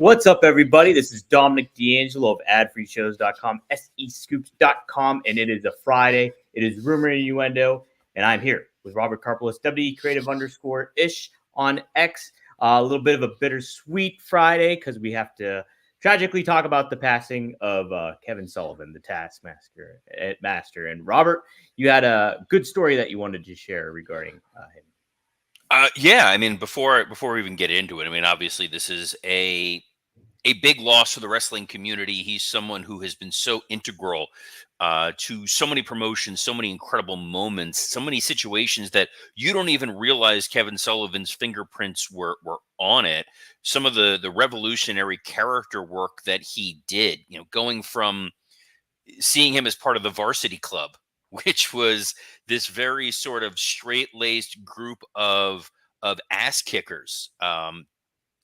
What's up, everybody? This is Dominic D'Angelo of adfreeshows.com, SEScoops.com, and it is a Friday. It is Rumor Innuendo, and I'm here with Robert Karpelis, WE Creative _ish on X. A little bit of a bittersweet Friday because we have to tragically talk about the passing of Kevin Sullivan, the Taskmaster. And Robert, you had a good story that you wanted to share regarding him. Yeah, I mean, before we even get into it, I mean, obviously this is a big loss for the wrestling community. He's someone who has been so integral to so many promotions, so many incredible moments, so many situations that you don't even realize Kevin Sullivan's fingerprints were on it. Some of the revolutionary character work that he did, you know, going from seeing him as part of the Varsity Club, which was this very sort of straight-laced group of ass kickers,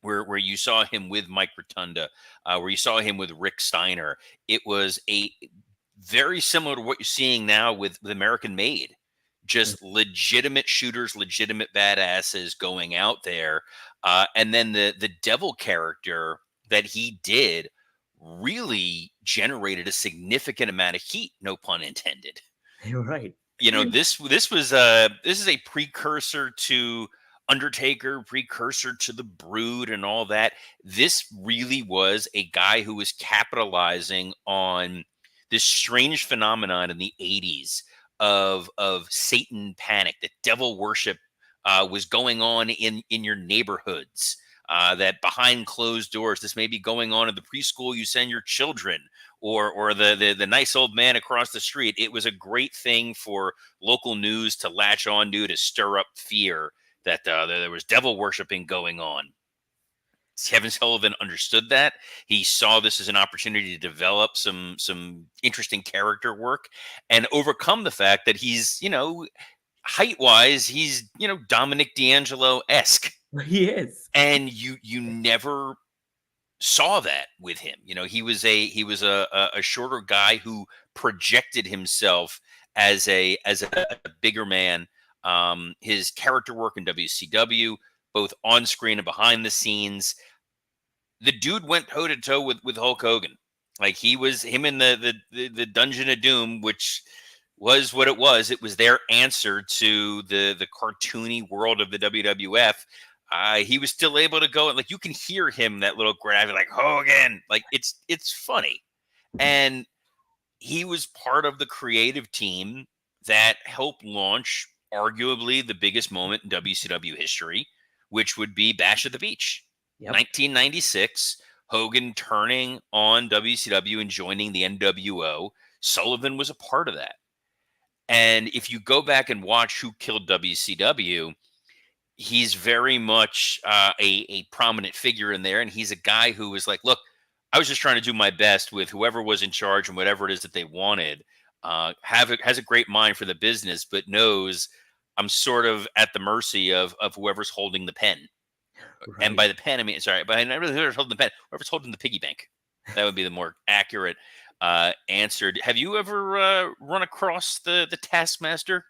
where you saw him with Mike Rotunda, where you saw him with Rick Steiner. It was a very similar to what you're seeing now with American Made, just legitimate shooters, legitimate badasses going out there, and then the devil character that he did really generated a significant amount of heat, no pun intended. You're right. You know, this is a precursor to Undertaker, precursor to the Brood and all that. This really was a guy who was capitalizing on this strange phenomenon in the 80s of Satan panic, that devil worship was going on in your neighborhoods. That behind closed doors, this may be going on in the preschool you send your children, or the nice old man across the street. It was a great thing for local news to latch on to stir up fear that there was devil worshiping going on. Kevin Sullivan understood that. He saw this as an opportunity to develop some interesting character work and overcome the fact that he's, you know, height-wise, he's, you know, Dominic D'Angelo-esque. He is. And you never saw that with him. You know, he was a shorter guy who projected himself as a bigger man. His character work in WCW, both on screen and behind the scenes, the dude went toe to toe with Hulk Hogan. Like, he was him in the Dungeon of Doom, which was what it was. It was their answer to the cartoony world of the WWF. He was still able to go, and like, you can hear him, that little grab, like, Hogan, like, it's funny. And he was part of the creative team that helped launch arguably the biggest moment in WCW history, which would be Bash at the Beach. 1996, Hogan turning on WCW and joining the NWO. Sullivan was a part of that. And if you go back and watch Who Killed WCW, he's very much a prominent figure in there. And he's a guy who was like, look, I was just trying to do my best with whoever was in charge and whatever it is that they wanted. Has a great mind for the business, but knows I'm sort of at the mercy of whoever's holding the pen. Right. And by the pen, I mean, sorry, but I never whoever's holding the pen, whoever's holding the piggy bank. That would be the more accurate answer. Have you ever run across the Taskmaster?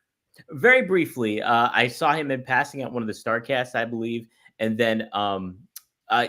Very briefly. I saw him in passing at one of the Starcasts, I believe, and then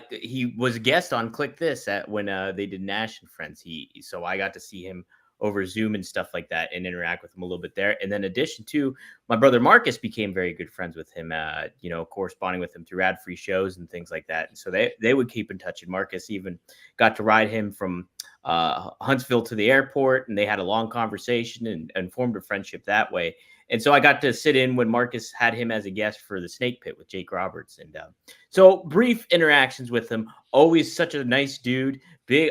he was a guest on Click This when they did Nash and Friends. So I got to see him over Zoom and stuff like that and interact with him a little bit there. And then in addition to, my brother Marcus became very good friends with him, you know, corresponding with him through ad-free shows and things like that. And so they would keep in touch. And Marcus even got to ride him from Huntsville to the airport, and they had a long conversation and formed a friendship that way. And so I got to sit in when Marcus had him as a guest for the Snake Pit with Jake Roberts. And so brief interactions with him, always such a nice dude,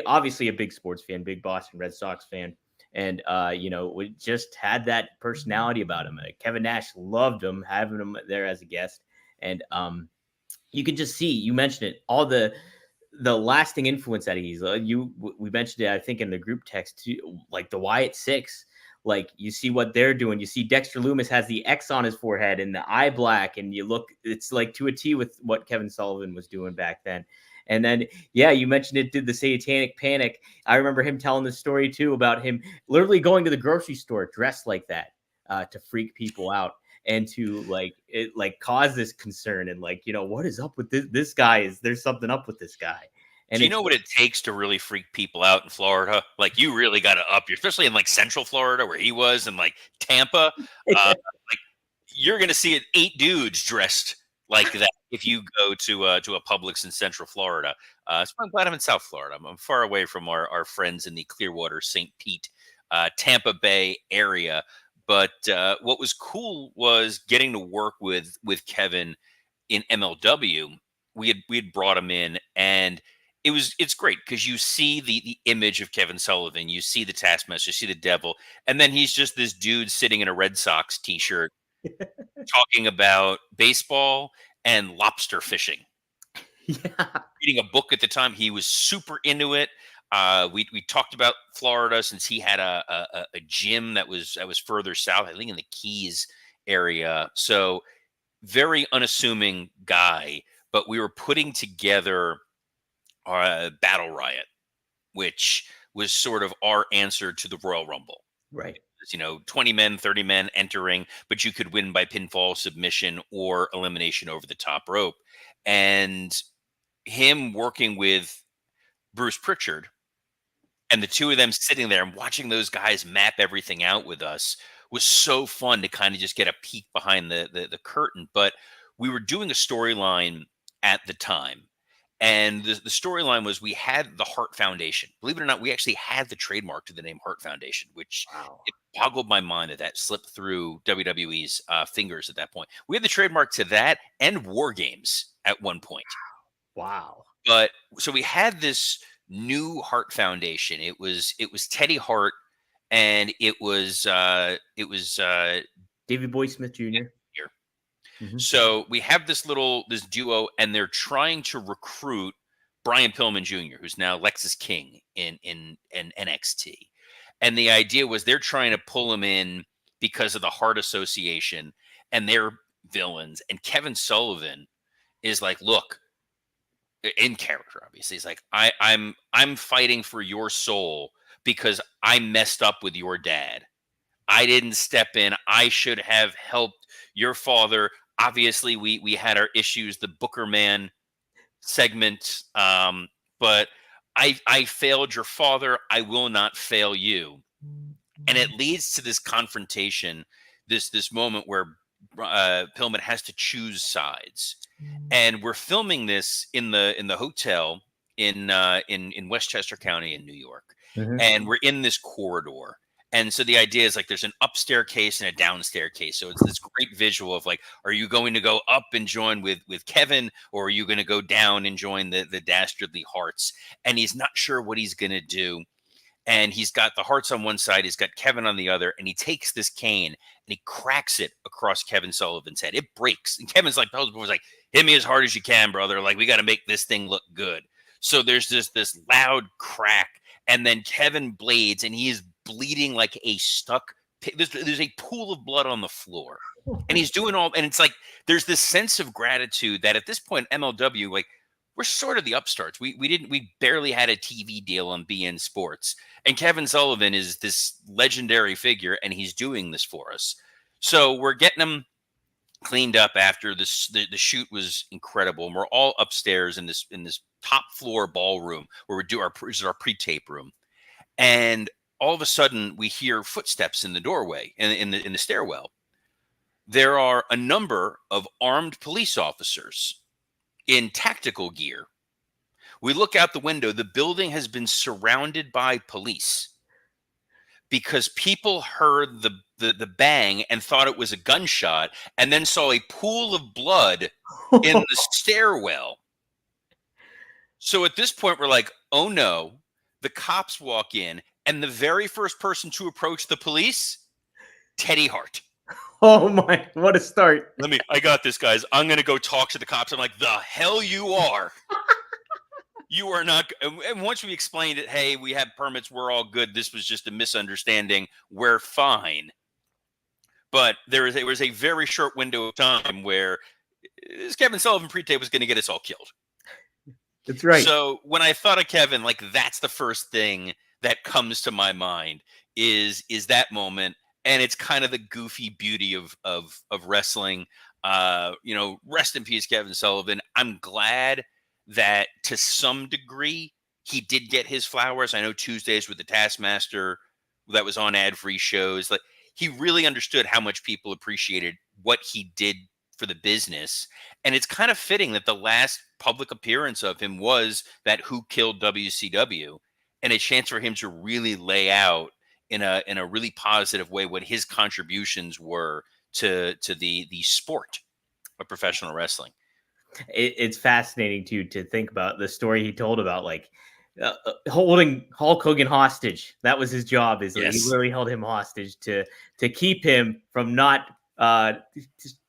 obviously a big sports fan, big Boston Red Sox fan. And, you know, we just had that personality about him. Kevin Nash loved him, having him there as a guest. And you can just see, you mentioned it, all the lasting influence that he's, we mentioned it, I think, in the group text too, like the Wyatt Six. Like, you see what they're doing. You see Dexter Lumis has the X on his forehead and the eye black, and you look, it's like to a T with what Kevin Sullivan was doing back then. And then, yeah, you mentioned it did the Satanic Panic. I remember him telling the story too about him literally going to the grocery store dressed like that to freak people out and to like cause this concern and like, you know, what is up with this guy? Is there something up with this guy? And Do you know what it takes to really freak people out in Florida? Like, you really got to up your, especially in like Central Florida where he was, and like Tampa. Like, you're going to see 8 dudes dressed like that if you go to a Publix in Central Florida. So I'm glad I'm in South Florida. I'm far away from our friends in the Clearwater, St. Pete, Tampa Bay area. But what was cool was getting to work with Kevin in MLW. We had brought him in, and it's great because you see the image of Kevin Sullivan, you see the Taskmaster, you see the Devil, and then he's just this dude sitting in a Red Sox t-shirt talking about baseball and lobster fishing. Yeah. Reading a book at the time, he was super into it. We talked about Florida since he had a gym that was further south, I think in the Keys area. So very unassuming guy, but we were putting together our Battle Riot, which was sort of our answer to the Royal Rumble. Right. 20 men, 30 men entering, but you could win by pinfall, submission, or elimination over the top rope. And him working with Bruce Pritchard, and the two of them sitting there and watching those guys map everything out with us was so fun to kind of just get a peek behind the curtain. But we were doing a storyline at the time. And the storyline was we had the Hart Foundation. Believe it or not, we actually had the trademark to the name Hart Foundation, which Wow. it boggled my mind that slipped through WWE's fingers at that point. We had the trademark to that and War Games at one point. Wow. But so we had this new Hart Foundation. It was Teddy Hart, and it was Davey Boy Smith Jr. here. Mhm. So we have this duo, and they're trying to recruit Brian Pillman Jr., who's now Lexus King in NXT. And the idea was they're trying to pull him in because of the Hart Association, and they're villains. And Kevin Sullivan is like, look, in character, obviously, he's like, I'm fighting for your soul because I messed up with your dad. I didn't step in. I should have helped your father. Obviously, we had our issues, the Booker Man segment, but I failed your father. I will not fail you. And it leads to this confrontation, this moment where Pillman has to choose sides. And we're filming this in the hotel in Westchester County in New York, Mhm. and we're in this corridor. And so the idea is like there's an upstairs case and a downstairs case. So it's this great visual of like, are you going to go up and join with Kevin, or are you going to go down and join the dastardly Hearts? And he's not sure what he's going to do. And he's got the Hearts on one side, he's got Kevin on the other, and he takes this cane and he cracks it across Kevin Sullivan's head. It breaks. And Kevin's like, hit me as hard as you can, brother. Like, we got to make this thing look good. So there's this loud crack, and then Kevin blades, and he is bleeding like a stuck pig. There's a pool of blood on the floor, and he's doing all, and it's like there's this sense of gratitude that at this point, MLW, like, we're sort of the upstarts. We barely had a TV deal on BN Sports, and Kevin Sullivan is this legendary figure, and he's doing this for us. So we're getting him cleaned up after this. The shoot was incredible, and we're all upstairs in this top floor ballroom where we do this is our pre-tape room, and all of a sudden we hear footsteps in the doorway in the stairwell. There are a number of armed police officers in tactical gear. We look out the window. The building has been surrounded by police because people heard the bang and thought it was a gunshot, and then saw a pool of blood in the stairwell. So at this point, we're like, oh no. The cops walk in, and the very first person to approach the police, Teddy Hart. Oh my, what a start. I got this, guys. I'm going to go talk to the cops. I'm like, the hell you are. You are not. And once we explained it, hey, we have permits. We're all good. This was just a misunderstanding. We're fine. But there was a very short window of time where this Kevin Sullivan pre-tape was going to get us all killed. That's right. So when I thought of Kevin, like, that's the first thing that comes to my mind is that moment. And it's kind of the goofy beauty of wrestling. Rest in peace, Kevin Sullivan. I'm glad that to some degree he did get his flowers. I know Tuesdays with the Taskmaster, that was on ad-free shows. Like, he really understood how much people appreciated what he did for the business. And it's kind of fitting that the last public appearance of him was that Who Killed WCW, and a chance for him to really lay out in a really positive way what his contributions were to the sport of professional wrestling. It's fascinating to think about the story he told about like holding Hulk Hogan hostage. That was his job. Is he Yes. literally held him hostage to keep him from not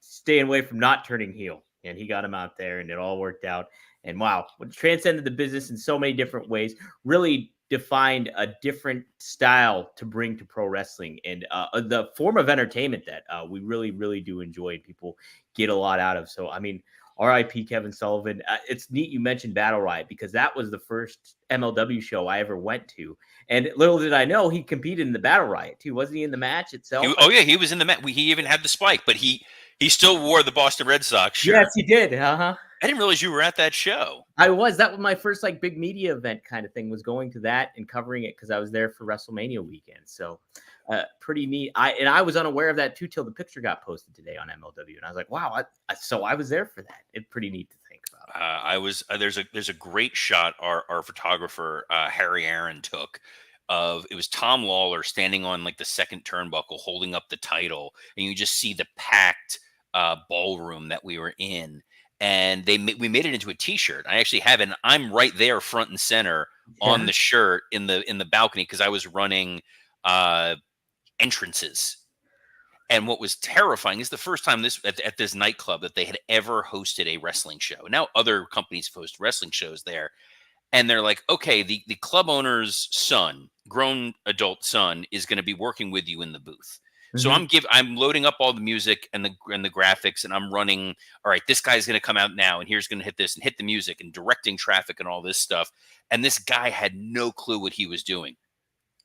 staying away from not turning heel, and he got him out there, and it all worked out. And wow, it transcended the business in so many different ways. Really defined a different style to bring to pro wrestling, and the form of entertainment that we really, really do enjoy, and people get a lot out of. So, I mean, R.I.P. Kevin Sullivan. It's neat you mentioned Battle Riot, because that was the first MLW show I ever went to. And little did I know he competed in the Battle Riot too. Wasn't he in the match itself? He was in the match. He even had the spike, but he still wore the Boston Red Sox shirt. Yes, he did. Uh-huh. I didn't realize you were at that show. That was my first like big media event kind of thing, was going to that and covering it, because I was there for WrestleMania weekend. So pretty neat. I was unaware of that too till the picture got posted today on MLW, and I was like, wow. So I was there for that. It's pretty neat to think about. I was there's a great shot our photographer Harry Aaron took of, it was Tom Lawler standing on like the second turnbuckle holding up the title, and you just see the packed ballroom that we were in, and we made it into a t-shirt. I actually have an I'm right there front and center on the shirt in the balcony, because I was running entrances. And what was terrifying is the first time at this nightclub that they had ever hosted a wrestling show. Now other companies host wrestling shows there, and they're like, okay, the club owner's son, grown adult son, is going to be working with you in the booth. So I'm loading up all the music and the graphics, and I'm running, all right, this guy's going to come out now, and here's going to hit this and hit the music and directing traffic and all this stuff. And this guy had no clue what he was doing.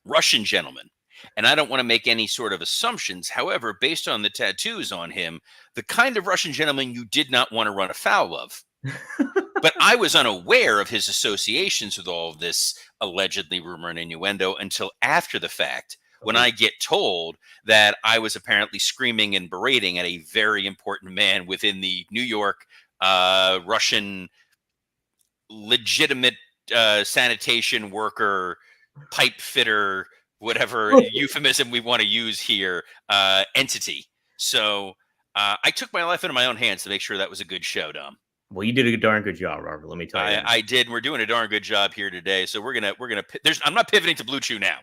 Russian gentleman. And I don't want to make any sort of assumptions. However, based on the tattoos on him, the kind of Russian gentleman you did not want to run afoul of. But I was unaware of his associations with all of this allegedly rumor and innuendo until after the fact, when I get told that I was apparently screaming and berating at a very important man within the New York Russian legitimate sanitation worker, pipe fitter, whatever euphemism we want to use here, entity. So I took my life into my own hands to make sure that was a good show, Dom. Well, you did a darn good job, Robert. Let me tell you. I did. We're doing a darn good job here today. So we're gonna. I'm not pivoting to Blue Chew now.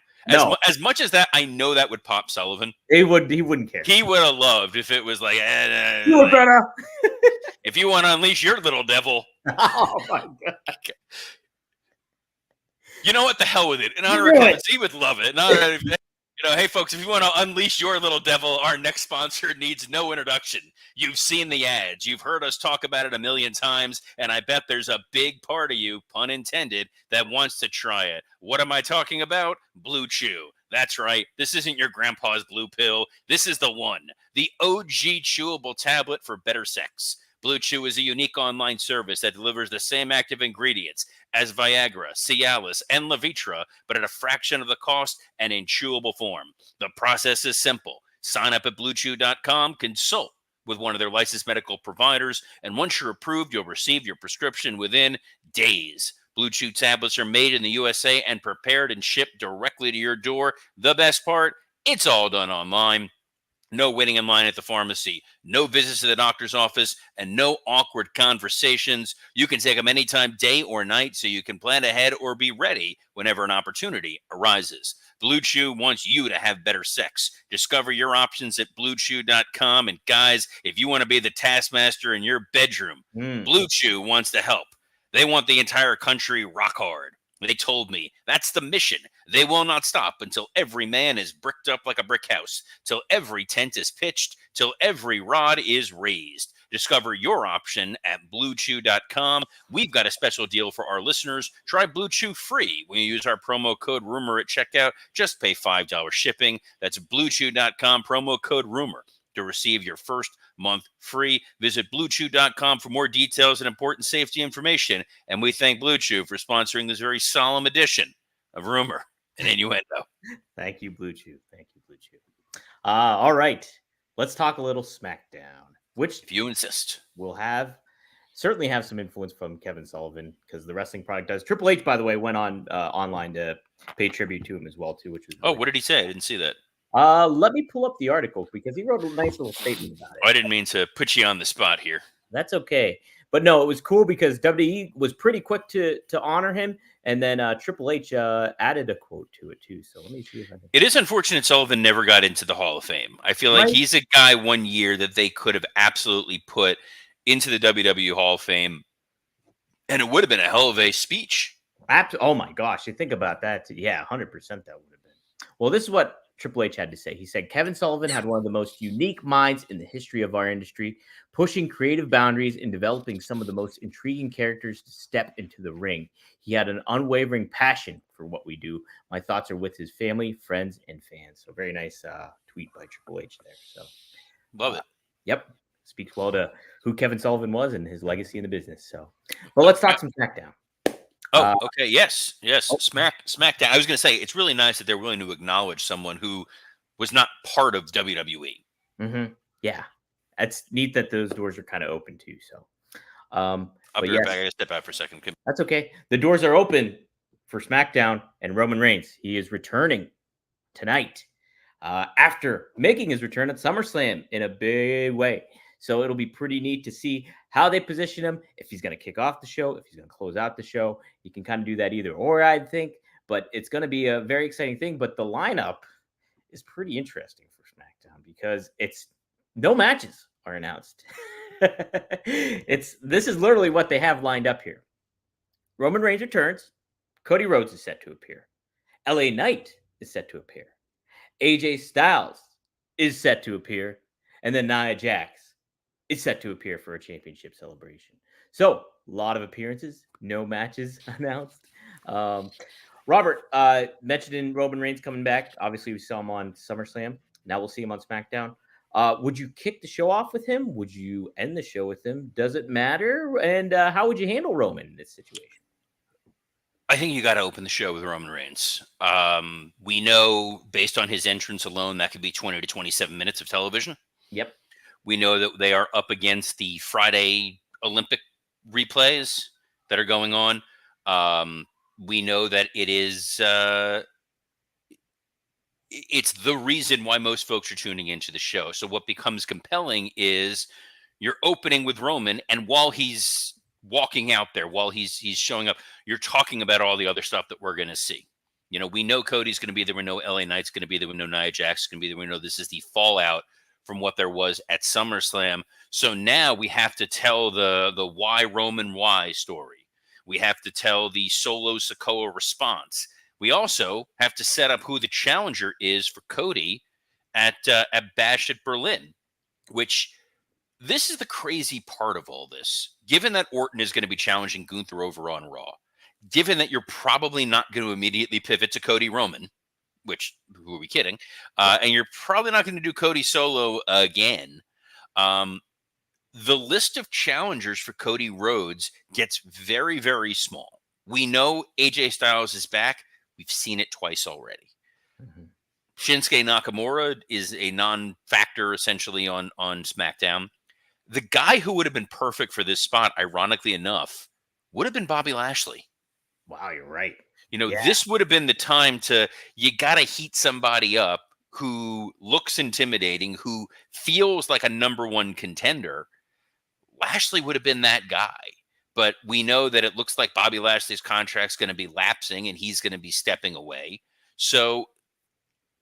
As much as that, I know that would pop Sullivan. He wouldn't care. He would have loved if it was like, you were better. If you want to unleash your little devil. Oh my god. You know what? The hell with it. In honor of Kevin, he would love it. Hey folks, if you want to unleash your little devil, our next sponsor needs no introduction. You've seen the ads. You've heard us talk about it a million times, and I bet there's a big part of you, pun intended, that wants to try it. What am I talking about? Blue Chew. That's right. This isn't your grandpa's blue pill. This is the one. The OG chewable tablet for better sex. Blue Chew is a unique online service that delivers the same active ingredients as Viagra, Cialis, and Levitra, but at a fraction of the cost and in chewable form. The process is simple. Sign up at BlueChew.com, consult with one of their licensed medical providers, and once you're approved, you'll receive your prescription within days. Blue Chew tablets are made in the USA and prepared and shipped directly to your door. The best part, it's all done online. No waiting in line at the pharmacy, no visits to the doctor's office, and no awkward conversations. You can take them anytime, day or night, so you can plan ahead or be ready whenever an opportunity arises. Blue Chew wants you to have better sex. Discover your options at BlueChew.com. And guys, if you want to be the taskmaster in your bedroom, Blue Chew wants to help. They want the entire country rock hard. They told me that's the mission. They will not stop until every man is bricked up like a brick house, till every tent is pitched, till every rod is raised. Discover your option at BlueChew.com. We've got a special deal for our listeners. Try Blue Chew free when you use our promo code RUMOR at checkout. Just pay $5 shipping. That's BlueChew.com, promo code RUMOR, to receive your first month free. Visit BlueChew.com for more details and important safety information. And we thank Blue Chew for sponsoring this very solemn edition of Rumor and Innuendo. Thank you, Blue Chew. Thank you, Blue Chew. All right. Let's talk a little SmackDown, which If you insist. will certainly have some influence from Kevin Sullivan because the wrestling product does. Triple H, by the way, went on online to pay tribute to him as well, too, which was Oh, what did he say? I didn't see that. Let me pull up the article because he wrote a nice little statement about it. I didn't mean to put you on the spot here. That's okay. But no, it was cool because WWE was pretty quick to honor him. And then Triple H added a quote to it, too. So let me see if I can. It is unfortunate Sullivan never got into the Hall of Fame. I feel like he's a guy one year that they could have absolutely put into the WWE Hall of Fame. And it would have been a hell of a speech. Oh, my gosh. You think about that. Yeah, 100% that would have been. Well, this is what Triple H had to say. He said, Kevin Sullivan had one of the most unique minds in the history of our industry, pushing creative boundaries and developing some of the most intriguing characters to step into the ring. He had an unwavering passion for what we do. My thoughts are with his family, friends, and fans. So very nice tweet by Triple H there. So love it. Yep. Speaks well to who Kevin Sullivan was and his legacy in the business. So, but let's talk some SmackDown. Oh, okay. Yes. SmackDown. I was going to say, it's really nice that they're willing to acknowledge someone who was not part of WWE. Mm-hmm. Yeah. It's neat that those doors are kind of open too. So, I'll be right back. I got to step out for a second. That's okay. The doors are open for SmackDown and Roman Reigns. He is returning tonight after making his return at SummerSlam in a big way. So it'll be pretty neat to see how they position him, if he's going to kick off the show, if he's going to close out the show. He can kind of do that either or, I think. But it's going to be a very exciting thing. But the lineup is pretty interesting for SmackDown because it's no matches are announced. This is literally what they have lined up here. Roman Reigns returns. Cody Rhodes is set to appear. LA Knight is set to appear. AJ Styles is set to appear. And then Nia Jax is set to appear for a championship celebration. So, a lot of appearances, no matches announced. Robert mentioned Roman Reigns coming back. Obviously, we saw him on SummerSlam. Now we'll see him on SmackDown. Would you kick the show off with him? Would you end the show with him? Does it matter? And how would you handle Roman in this situation? I think you got to open the show with Roman Reigns. We know, based on his entrance alone, that could be 20 to 27 minutes of television. Yep. We know that they are up against the Friday Olympic replays that are going on. We know that it is it's the reason why most folks are tuning into the show. So what becomes compelling is you're opening with Roman, and while he's walking out there, while he's showing up, you're talking about all the other stuff that we're going to see. You know, we know Cody's going to be there. We know LA Knight's going to be there. We know Nia Jax is going to be there. We know this is the fallout from what there was at SummerSlam. So now we have to tell the why Roman why story. We have to tell the Solo Sikoa response. We also have to set up who the challenger is for Cody at Bash at Berlin, which this is the crazy part of all this. Given that Orton is going to be challenging Gunther over on Raw, given that you're probably not going to immediately pivot to Cody Roman, which, who are we kidding? And you're probably not going to do Cody Solo again. The list of challengers for Cody Rhodes gets very, very small. We know AJ Styles is back. We've seen it twice already. Mm-hmm. Shinsuke Nakamura is a non-factor essentially on SmackDown. The guy who would have been perfect for this spot, ironically enough, would have been Bobby Lashley. Wow, you're right. You know, This would have been the time you got to heat somebody up who looks intimidating, who feels like a number one contender. Lashley would have been that guy. But we know that it looks like Bobby Lashley's contract's going to be lapsing and he's going to be stepping away. So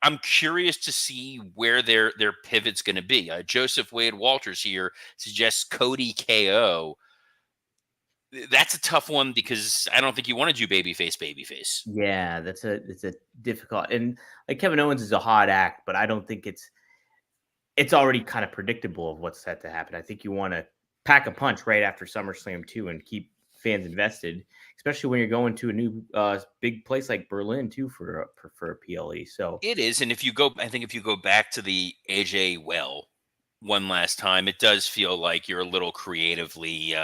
I'm curious to see where their pivot's going to be. Joseph Wade Walters here suggests Cody KO. That's a tough one because I don't think you want to do babyface. Yeah, it's a difficult, and like Kevin Owens is a hot act, but I don't think it's already kind of predictable of what's set to happen. I think you want to pack a punch right after SummerSlam too and keep fans invested, especially when you're going to a new big place like Berlin too for a PLE. So it is, and if you go back to the AJ one last time, it does feel like you're a little creatively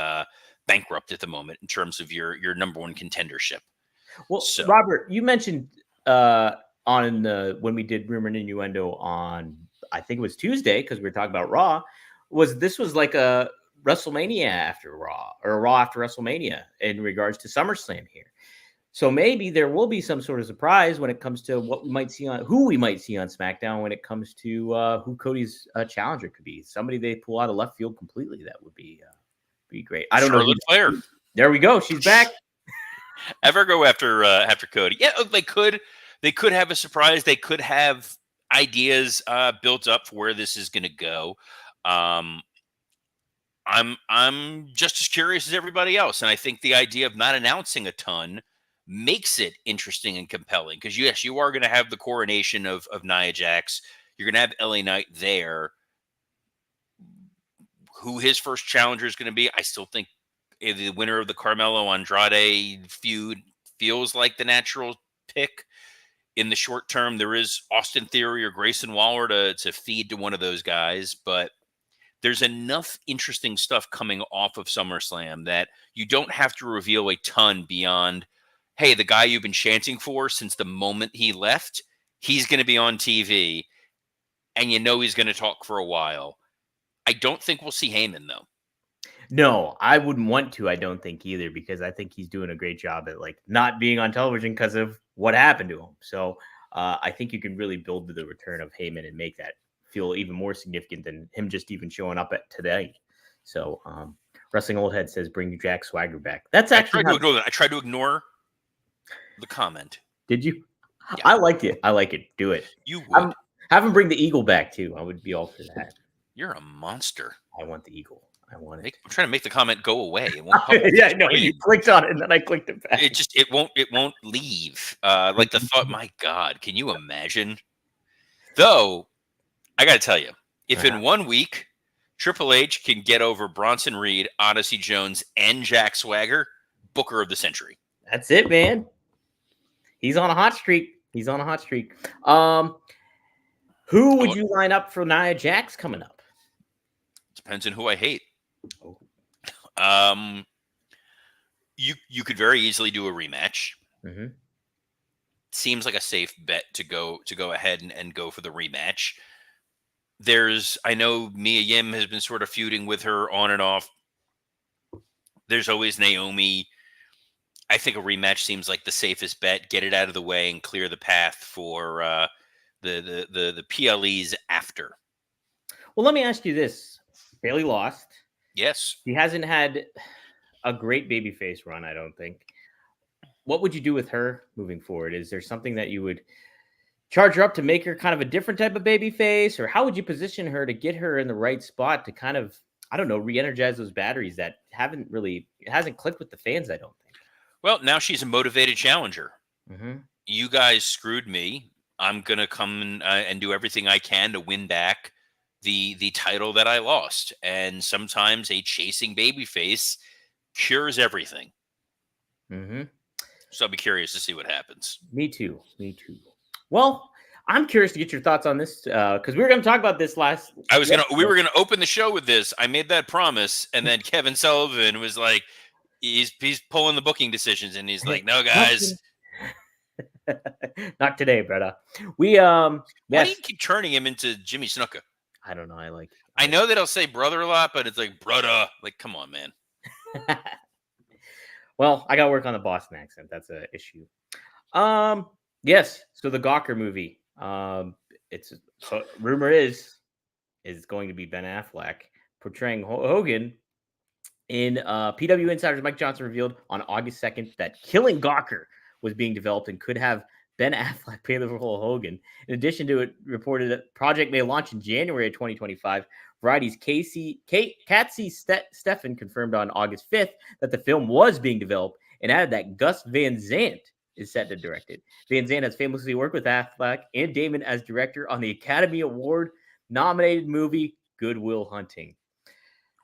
bankrupt at the moment in terms of your number one contendership. Well, So Robert, you mentioned on when we did Rumor and Innuendo on, I think it was Tuesday, because we were talking about Raw, this was like a WrestleMania after Raw, or a Raw after WrestleMania in regards to SummerSlam here. So maybe there will be some sort of surprise when it comes to what we might see who we might see on SmackDown when it comes to who Cody's challenger could be. Somebody they pull out of left field completely. That would be great. I don't know. Charlotte Flair. There we go. She's back. Ever go after Cody? Yeah, they could. They could have a surprise. They could have ideas built up for where this is going to go. I'm just as curious as everybody else, and I think the idea of not announcing a ton makes it interesting and compelling. Because yes, you are going to have the coronation of Nia Jax. You're going to have LA Knight there. Who his first challenger is going to be, I still think the winner of the Carmelo Andrade feud feels like the natural pick. In the short term, there is Austin Theory or Grayson Waller to feed to one of those guys, but there's enough interesting stuff coming off of SummerSlam that you don't have to reveal a ton beyond, hey, the guy you've been chanting for since the moment he left, he's going to be on TV, and you know he's going to talk for a while. I don't think we'll see Heyman, though. No, I wouldn't want to. I don't think either, because I think he's doing a great job at like not being on television because of what happened to him. So I think you can really build to the return of Heyman and make that feel even more significant than him just even showing up at today. So Wrestling Old Head says, "Bring Jack Swagger back." That's actually I tried to ignore the comment. Did you? Yeah. I liked it. I like it. Do it. You would. Have him bring the Eagle back too. I would be all for that. You're a monster. I want the Eagle. I want it. I'm trying to make the comment go away. It won't yeah, no, you clicked on it and then I clicked it back. It won't leave. Like the thought, my God, can you imagine? Though, I got to tell you, if in 1 week Triple H can get over Bronson Reed, Odyssey Jones, and Jack Swagger, Booker of the Century. That's it, man. He's on a hot streak. Who would you line up for Nia Jax coming up? Depends on who I hate. You could very easily do a rematch. Mm-hmm. Seems like a safe bet to go ahead and go for the rematch. I know Mia Yim has been sort of feuding with her on and off. There's always Naomi. I think a rematch seems like the safest bet. Get it out of the way and clear the path for the PLEs after. Well, let me ask you this. Bayley lost. Yes. He hasn't had a great babyface run, I don't think. What would you do with her moving forward? Is there something that you would charge her up to make her kind of a different type of babyface? Or how would you position her to get her in the right spot to kind of, I don't know, re-energize those batteries that it hasn't clicked with the fans, I don't think. Well, now she's a motivated challenger. Mm-hmm. You guys screwed me. I'm going to come and do everything I can to win back the title that I lost. And sometimes a chasing babyface cures everything. Mm-hmm. So I'll be curious to see what happens. Me too. Well, I'm curious to get your thoughts on this because we were going to talk about this last. We were going to open the show with this. I made that promise, and then Kevin Sullivan was like, he's pulling the booking decisions, and he's like, "No, guys, not today, brother." We Why do you keep turning him into Jimmy Snuka? I don't know. I know that I'll say brother a lot, but it's like brother. Like, come on, man. Well, I got to work on the Boston accent. That's an issue. Yes. So the Gawker movie. Rumor is going to be Ben Affleck portraying Hogan. In PW Insiders, Mike Johnson revealed on August 2nd that Killing Gawker was being developed and could have Ben Affleck play the role of Hogan. In addition to it, reported that project may launch in January of 2025. Variety's Katzy Steffen confirmed on August 5th that the film was being developed and added that Gus Van Sant is set to direct it. Van Sant has famously worked with Affleck and Damon as director on the Academy Award nominated movie Good Will Hunting.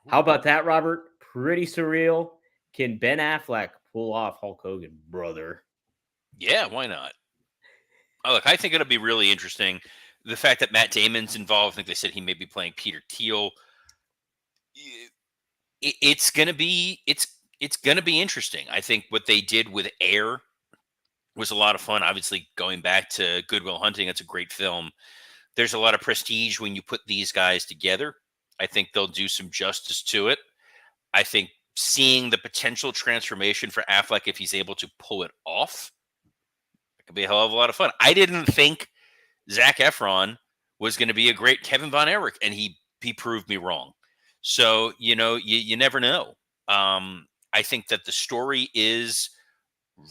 How about that, Robert? Pretty surreal. Can Ben Affleck pull off Hulk Hogan, brother? Yeah, why not? Oh, look, I think it'll be really interesting. The fact that Matt Damon's involved, I think they said he may be playing Peter Thiel. It's gonna be interesting. I think what they did with Air was a lot of fun. Obviously, going back to Good Will Hunting, it's a great film. There's a lot of prestige when you put these guys together. I think they'll do some justice to it. I think seeing the potential transformation for Affleck, if he's able to pull it off, it could be a hell of a lot of fun. I didn't think Zac Efron was going to be a great Kevin Von Erich, and he proved me wrong. So, you never know. I think that the story is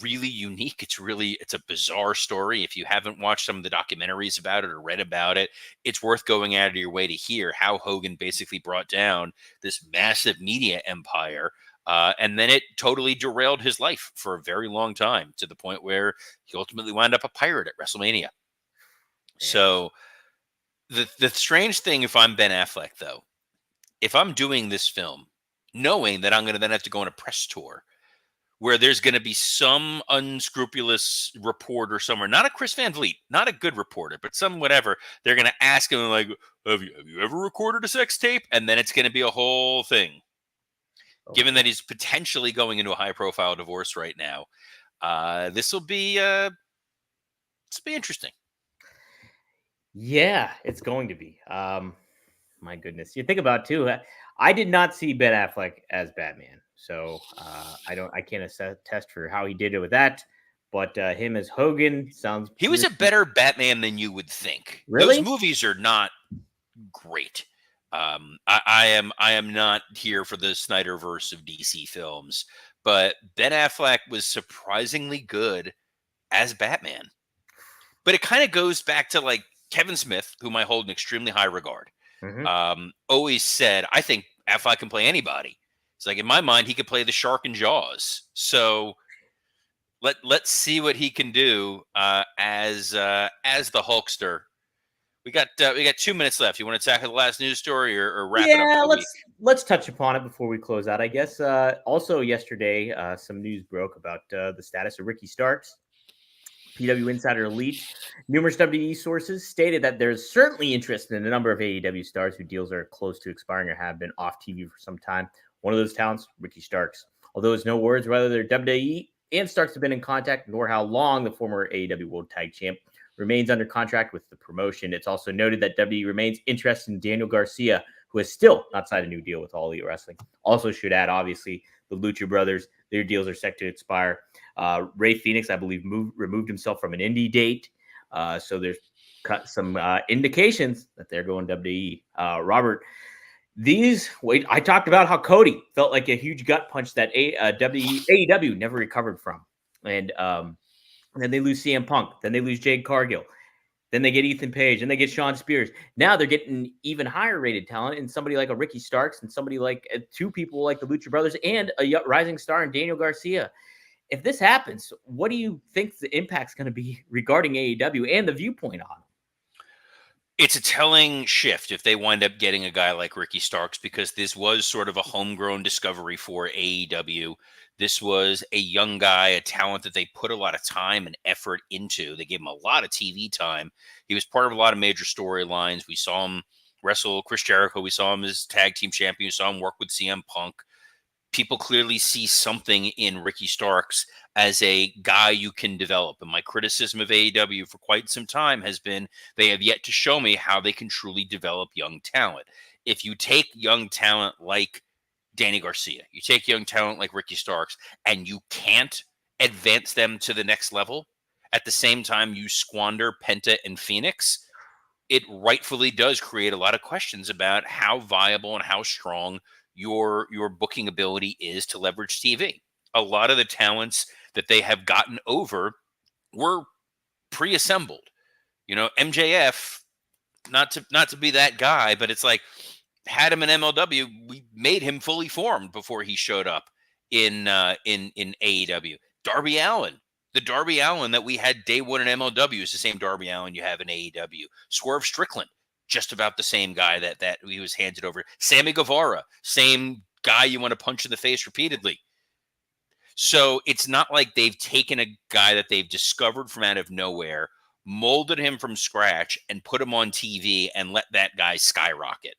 really unique. It's a bizarre story. If you haven't watched some of the documentaries about it or read about it, it's worth going out of your way to hear how Hogan basically brought down this massive media empire. And then it totally derailed his life for a very long time, to the point where he ultimately wound up a pirate at WrestleMania. So the strange thing, if I'm Ben Affleck, though, if I'm doing this film, knowing that I'm going to then have to go on a press tour where there's going to be some unscrupulous reporter somewhere, not a Chris Van Vliet, not a good reporter, but some whatever, they're going to ask him, like, have you ever recorded a sex tape? And then it's going to be a whole thing. Okay. Given that he's potentially going into a high-profile divorce right now, this will be interesting. Yeah, it's going to be. My goodness, you think about it too. I did not see Ben Affleck as Batman, so I can't attest for how he did it with that. But him as Hogan sounds. He was a better Batman than you would think. Really? Those movies are not great. I am not here for the Snyderverse of DC films, but Ben Affleck was surprisingly good as Batman. But it kind of goes back to like Kevin Smith, whom I hold in extremely high regard. Mm-hmm. Always said, I think Affleck can play anybody. It's like, in my mind, he could play the shark in Jaws. So let's see what he can do as the Hulkster. We got 2 minutes left. You want to tackle the last news story or wrap it up? Yeah, let's touch upon it before we close out, I guess. Also, yesterday, some news broke about the status of Ricky Starks. PW Insider Elite. Numerous WWE sources stated that there's certainly interest in a number of AEW stars whose deals are close to expiring or have been off TV for some time. One of those talents, Ricky Starks. Although there's no words whether they're WWE and Starks have been in contact, nor how long the former AEW World Tag Champ remains under contract with the promotion. It's also noted that WWE remains interested in Daniel Garcia, who has still not signed a new deal with All Elite Wrestling. Also should add, obviously, the Lucha Brothers. Their deals are set to expire. Ray Phoenix, I believe, removed himself from an indie date. So there's some indications that they're going WWE. Robert, I talked about how Cody felt like a huge gut punch that AEW never recovered from. And then they lose CM Punk. Then they lose Jade Cargill. Then they get Ethan Page, and they get Shawn Spears. Now they're getting even higher rated talent in somebody like a Ricky Starks and somebody like two people like the Lucha Brothers and a rising star in Daniel Garcia. If this happens, what do you think the impact's going to be regarding AEW and the viewpoint on them? It's a telling shift if they wind up getting a guy like Ricky Starks, because this was sort of a homegrown discovery for AEW. This was a young guy, a talent that they put a lot of time and effort into. They gave him a lot of TV time. He was part of a lot of major storylines. We saw him wrestle Chris Jericho. We saw him as tag team champion. We saw him work with CM Punk. People clearly see something in Ricky Starks as a guy you can develop. And my criticism of AEW for quite some time has been they have yet to show me how they can truly develop young talent. If you take young talent like Danny Garcia, you take young talent like Ricky Starks, and you can't advance them to the next level, at the same time you squander Penta and Phoenix, it rightfully does create a lot of questions about how viable and how strong your booking ability is to leverage TV. A lot of the talents that they have gotten over were pre-assembled. MJF, not to be that guy, but it's like, had him in MLW, we made him fully formed before he showed up in AEW. Darby Allin, the Darby Allin that we had day one in MLW is the same Darby Allin you have in AEW. Swerve Strickland, just about the same guy that he was handed over. Sammy Guevara, same guy you want to punch in the face repeatedly. So it's not like they've taken a guy that they've discovered from out of nowhere, molded him from scratch and put him on TV and let that guy skyrocket.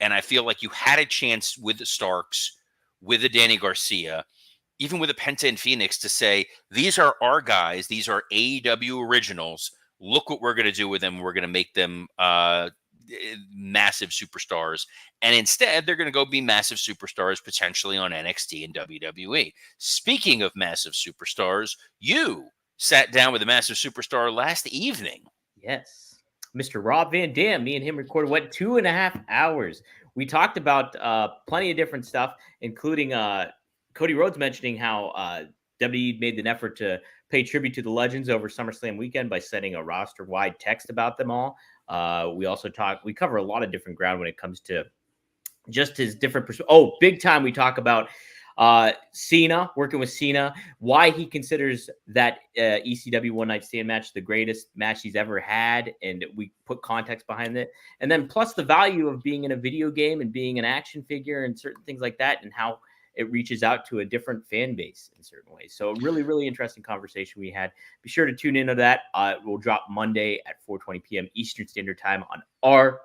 And I feel like you had a chance with the Starks, with the Danny Garcia, even with a Penta and Phoenix to say, these are our guys. These are AEW originals. Look what we're going to do with them. We're going to make them massive superstars. And instead, they're going to go be massive superstars potentially on NXT and WWE. Speaking of massive superstars, you sat down with a massive superstar last evening. Yes. Mr. Rob Van Dam, me and him recorded, 2.5 hours. We talked about plenty of different stuff, including Cody Rhodes mentioning how WWE made an effort to pay tribute to the legends over SummerSlam weekend by sending a roster-wide text about them all. We cover a lot of different ground when it comes to just his different big time. We talk about Cena, working with Cena, why he considers that ECW One Night Stand match the greatest match he's ever had, and we put context behind it. And then plus the value of being in a video game and being an action figure and certain things like that, and how it reaches out to a different fan base in certain ways. So really, really interesting conversation we had. Be sure to tune into that. It will drop Monday at 4:20 p.m. Eastern Standard Time on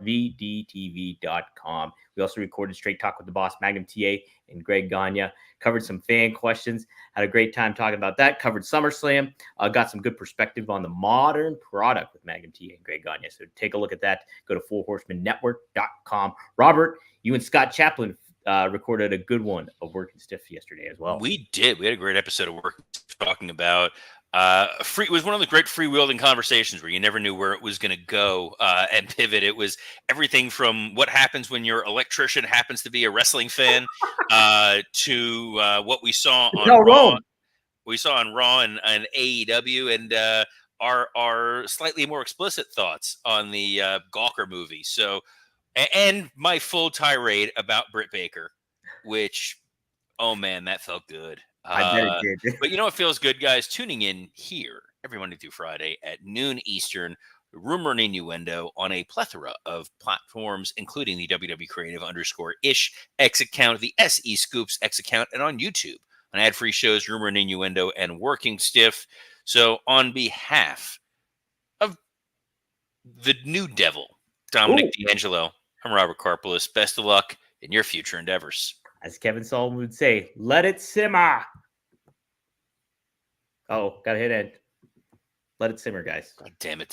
rvdtv.com. We also recorded Straight Talk with the Boss, Magnum TA, and Greg Gagne. Covered some fan questions. Had a great time talking about that. Covered SummerSlam. Got some good perspective on the modern product with Magnum TA and Greg Gagne. So take a look at that. Go to fourhorsemanetwork.com. Robert, you and Scott Chaplin recorded a good one of Working Stiff yesterday as well. We did. We had a great episode of Working Stiff talking about it was one of the great freewheeling conversations where you never knew where it was going to go and pivot. It was everything from what happens when your electrician happens to be a wrestling fan to what we saw on Raw. We saw on Raw and AEW, and our slightly more explicit thoughts on the Gawker movie. So, and my full tirade about Britt Baker, which, oh man, that felt good. I bet it did. But you know what feels good, guys? Tuning in here every Monday through Friday at noon Eastern, Rumor and Innuendo on a plethora of platforms, including the WW Creative _ish X account, the SE Scoops X account, and on YouTube on ad-free shows, Rumor and Innuendo, and Working Stiff. So on behalf of the new devil, Dominic D'Angelo, I'm Robert Karpelis. Best of luck in your future endeavors. As Kevin Sullivan would say, let it simmer. Oh, gotta hit it. Let it simmer, guys. God damn it,